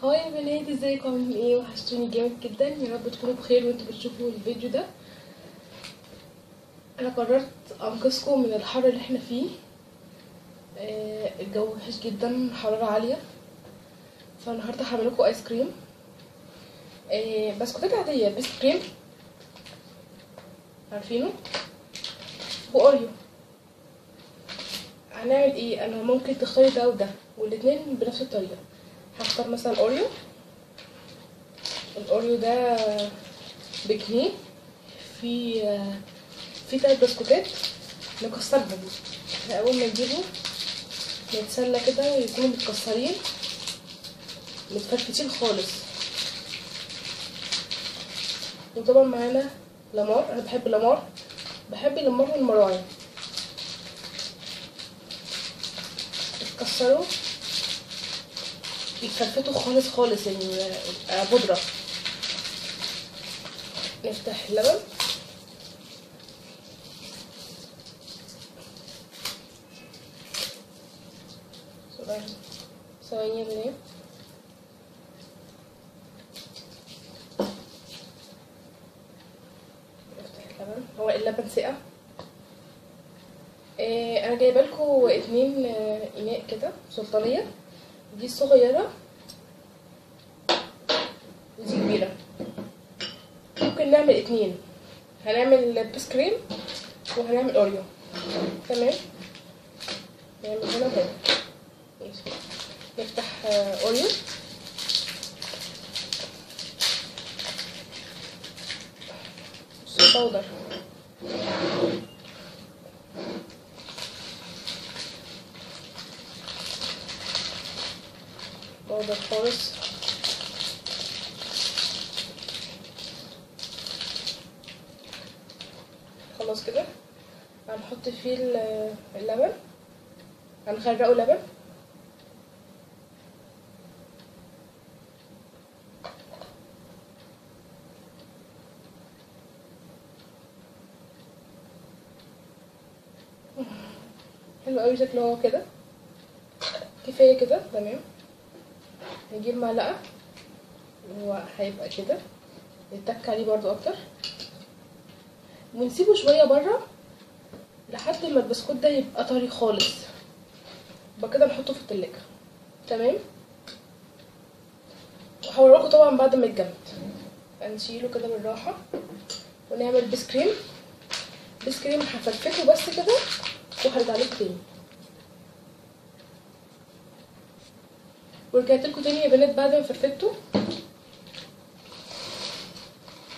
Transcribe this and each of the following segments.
هاي يا بنات، ازيكم؟ عاملين ايه؟ وحشتوني جامد جدا. يا رب تكونوا بخير وانتوا بتشوفوا الفيديو ده. انا قررت انقذكم من الحر اللي احنا فيه. الجو وحش جدا، حرارة عالية. فالنهارده هعمل لكم ايس كريم. بسكوتات عادية، بيس كريم عارفينه، واوريو. هنعمل ايه؟ انا ممكن تختاري ده وده، والاتنين بنفس الطريقة. هختار مثلا اوريو. الاوريو ده بجنيه. في 3 بسكوتات نكسرهم. اول ما نجيبه نتسلى كده ويكونوا متكسرين متفتفتين خالص. وطبعا معانا لامار، انا بحب لامار، بحب اللامار والمراعي. يتكسروا يتفتفتوا خالص خالص، يعني بودرة. نفتح اللبن، ثواني يا بنات. نفتح اللبن، هو اللبن سقع. انا جايبه لكم 2 اناء كده سلطانيه، دي الصغيره ودي كبيره. ممكن نعمل 2، هنعمل بيس كريم وهنعمل اوريو. تمام، نعمل هنا وهنا. نفتح اوريو، باودر، باودر خالص. خلاص كده هنحط فيه اللبن، هنغرقه لبن. حلو قوي شكله هو كده، كفايه كده تمام. نجيب معلقه وهيبقى كده، نتك عليه برضو اكتر ونسيبه شويه بره لحد ما البسكوت ده يبقى طري خالص. يبقى كده نحطه في التلاجة. تمام، وهوريكم طبعا بعد ما يتجمد. هنشيله كده بالراحه ونعمل بيس كريم. بيس كريم هفرفته بس كده وهرجع لكم تاني. ورجعت لكم تاني يا بنات بعد ما فرفته.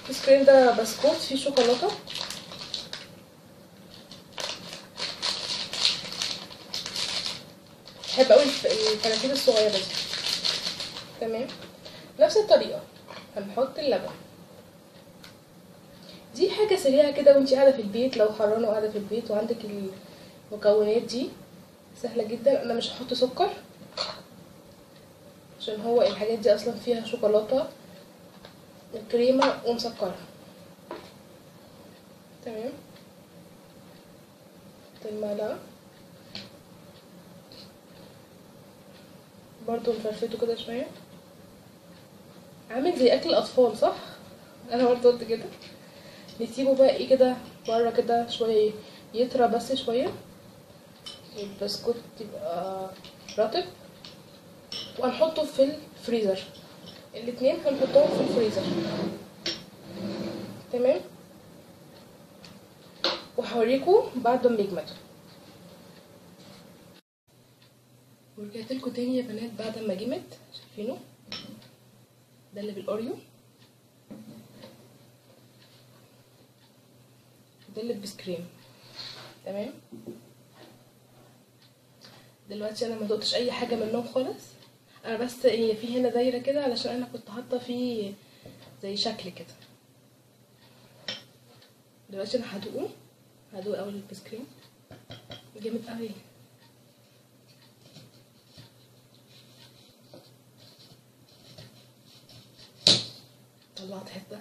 بيس كريم ده بسكوت فيه شوكولاته. بحب قوي الفراتيل الصغيره دي. تمام، نفس الطريقه هنحط اللبن. دي حاجه سريعه كده وانتي قاعده في البيت، لو حرانه وقاعده في البيت وعندك المكونات دي سهله جدا. انا مش هحط سكر عشان هو الحاجات دي اصلا فيها شوكولاته وكريمه ومسكره. تمام، المعلقه برضو نفرفته كده شويه، عامل زي اكل الاطفال صح؟ انا برضو قلت كده. نسيبه بقى ايه كده بره كده شويه، يطرى بس شويه، البسكوت يبقى رطب. وهنحطه في الفريزر، الاتنين هنحطهم في الفريزر. تمام، وهوريكم بعد ما يجمدوا. ورجعت لكم تاني يا بنات بعد ما جمد. شايفينه ده اللي بالاوريو، ده اللي بسكريم. تمام، دلوقتي انا ما دقتش اي حاجه منهم خالص. انا بس هي في هنا دايره كده علشان انا كنت حاطه فيه زي شكل كده. دلوقتي انا هدوق اول البسكريم، جامد قوي. طلعت حته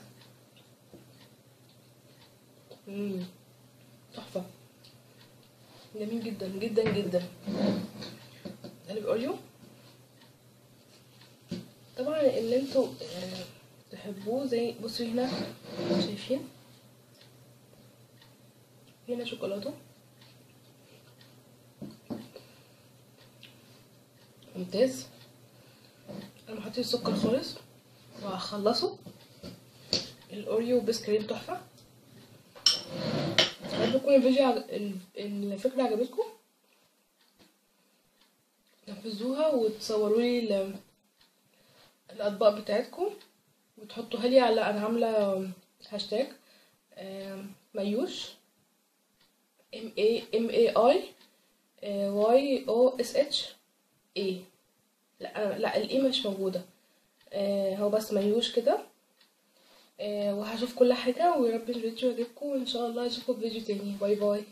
تحفه، جميل جدا جدا جدا. قلب اوريو. طب طبعا اللي انتوا تحبوه. زي بصوا هنا شايفين هنا شوكولاته ممتاز. انا محطيش سكر خالص وهخلصه. الاوريو بسكريم تحفه. اتمنى تكون الفكره عجبتكم. نفذوها وتصوروا لي الاطباق بتاعتكم وتحطوها لي على انا عامله هاشتاج مايوش MAIYOSH. لا الاي مش موجوده. هو بس مايوش كده. وهشوف كل حاجه، ويا رب الفيديو يعجبكم، وان شاء الله اشوفكم في فيديو تاني. باي باي.